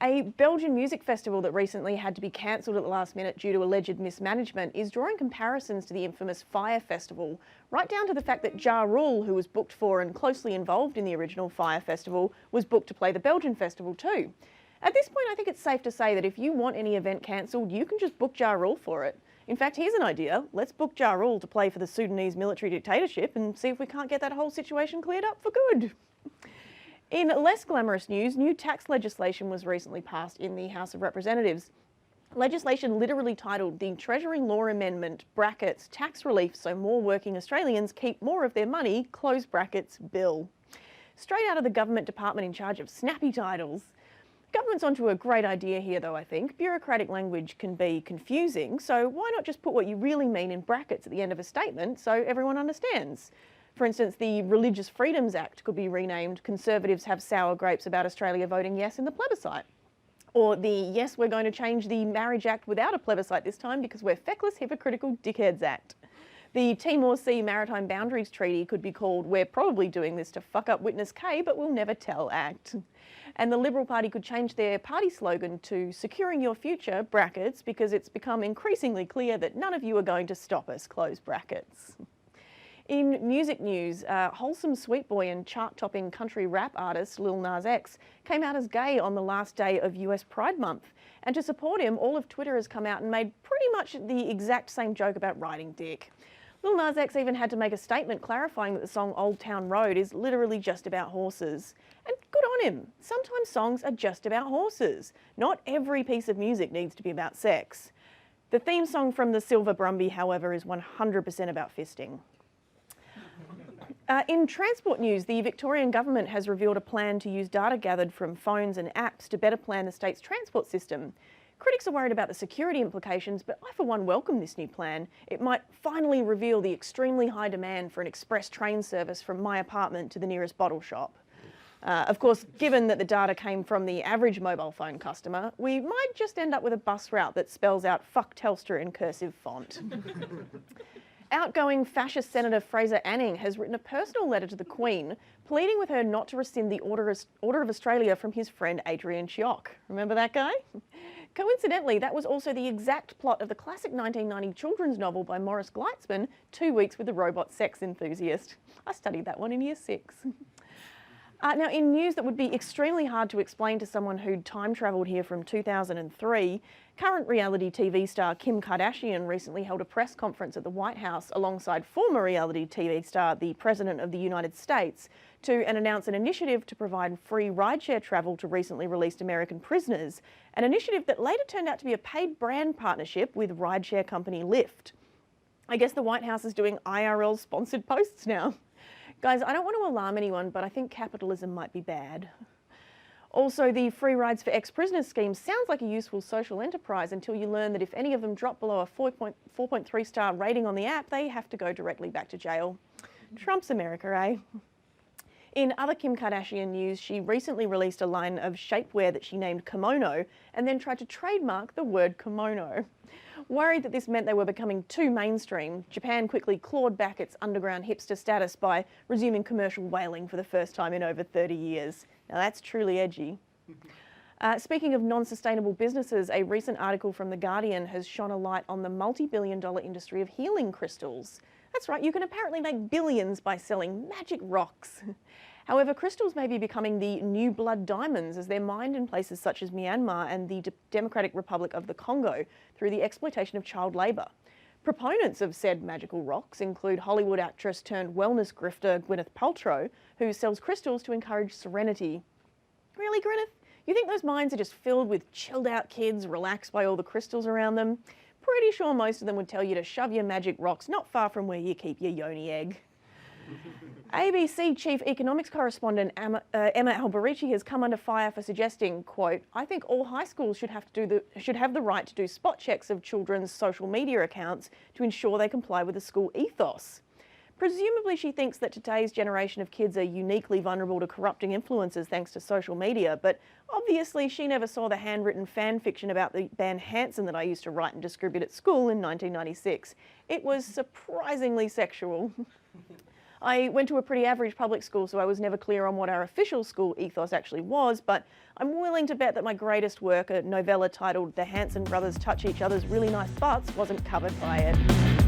A Belgian music festival that recently had to be cancelled at the last minute due to alleged mismanagement is drawing comparisons to the infamous Fire Festival, right down to the fact that Ja Rule, who was booked for and closely involved in the original Fire Festival, was booked to play the Belgian festival too. At this point, I think it's safe to say that if you want any event cancelled, you can just book Ja Rule for it. In fact, here's an idea. Let's book Ja Rule to play for the Sudanese military dictatorship and see if we can't get that whole situation cleared up for good. In less glamorous news, new tax legislation was recently passed in the House of Representatives. Legislation literally titled the Treasury Law Amendment, brackets, tax relief so more working Australians keep more of their money, close brackets, bill. Straight out of the government department in charge of snappy titles. Government's onto a great idea here though, I think. Bureaucratic language can be confusing, so why not just put what you really mean in brackets at the end of a statement so everyone understands? For instance, the Religious Freedoms Act could be renamed Conservatives Have Sour Grapes About Australia Voting Yes in the Plebiscite. Or the Yes, We're Going to Change the Marriage Act without a plebiscite this time because we're feckless, hypocritical dickheads Act. The Timor Sea Maritime Boundaries Treaty could be called We're Probably Doing This to Fuck Up Witness K But We'll Never Tell Act. And the Liberal Party could change their party slogan to Securing Your Future, brackets, because it's become increasingly clear that none of you are going to stop us, close brackets. In music news, wholesome sweet boy and chart-topping country rap artist Lil Nas X came out as gay on the last day of US Pride Month. And to support him, all of Twitter has come out and made pretty much the exact same joke about riding dick. Lil Nas X even had to make a statement clarifying that the song Old Town Road is literally just about horses. And good on him. Sometimes songs are just about horses. Not every piece of music needs to be about sex. The theme song from the Silver Brumby, however, is 100% about fisting. In transport news, the Victorian government has revealed a plan to use data gathered from phones and apps to better plan the state's transport system. Critics are worried about the security implications, but I for one welcome this new plan. It might finally reveal the extremely high demand for an express train service from my apartment to the nearest bottle shop. Of course, given that the data came from the average mobile phone customer, we might just end up with a bus route that spells out "fuck Telstra" in cursive font. Outgoing fascist Senator Fraser Anning has written a personal letter to the Queen, pleading with her not to rescind the Order of Australia from his friend Adrian Chioc. Remember that guy? Coincidentally, that was also the exact plot of the classic 1990 children's novel by Morris Gleitzman, 2 Weeks with the Robot Sex Enthusiast. I studied that one in Year 6. Now, in news that would be extremely hard to explain to someone who'd time-travelled here from 2003, current reality TV star Kim Kardashian recently held a press conference at the White House alongside former reality TV star, the President of the United States, to announce an initiative to provide free rideshare travel to recently released American prisoners, an initiative that later turned out to be a paid brand partnership with rideshare company Lyft. I guess the White House is doing IRL-sponsored posts now. Guys, I don't want to alarm anyone, but I think capitalism might be bad. Also, the free rides for ex-prisoners scheme sounds like a useful social enterprise until you learn that if any of them drop below a 4.3 star rating on the app, they have to go directly back to jail. Trump's America, eh? In other Kim Kardashian news, she recently released a line of shapewear that she named kimono and then tried to trademark the word kimono. Worried that this meant they were becoming too mainstream, Japan quickly clawed back its underground hipster status by resuming commercial whaling for the first time in over 30 years. Now that's truly edgy. Speaking of non-sustainable businesses, a recent article from The Guardian has shone a light on the multi-billion-dollar industry of healing crystals. That's right, you can apparently make billions by selling magic rocks. However, crystals may be becoming the new blood diamonds as they're mined in places such as Myanmar and the Democratic Republic of the Congo through the exploitation of child labour. Proponents of said magical rocks include Hollywood actress turned wellness grifter Gwyneth Paltrow, who sells crystals to encourage serenity. Really, Gwyneth? You think those mines are just filled with chilled out kids relaxed by all the crystals around them? Pretty sure most of them would tell you to shove your magic rocks not far from where you keep your yoni egg. ABC chief economics correspondent Emma Alberici has come under fire for suggesting, quote, "I think all high schools should have the right to do spot checks of children's social media accounts to ensure they comply with the school ethos." Presumably she thinks that today's generation of kids are uniquely vulnerable to corrupting influences thanks to social media, but obviously she never saw the handwritten fan fiction about the band Hanson that I used to write and distribute at school in 1996. It was surprisingly sexual. I went to a pretty average public school, so I was never clear on what our official school ethos actually was, but I'm willing to bet that my greatest work, a novella titled The Hanson Brothers Touch Each Other's Really Nice Butts, wasn't covered by it.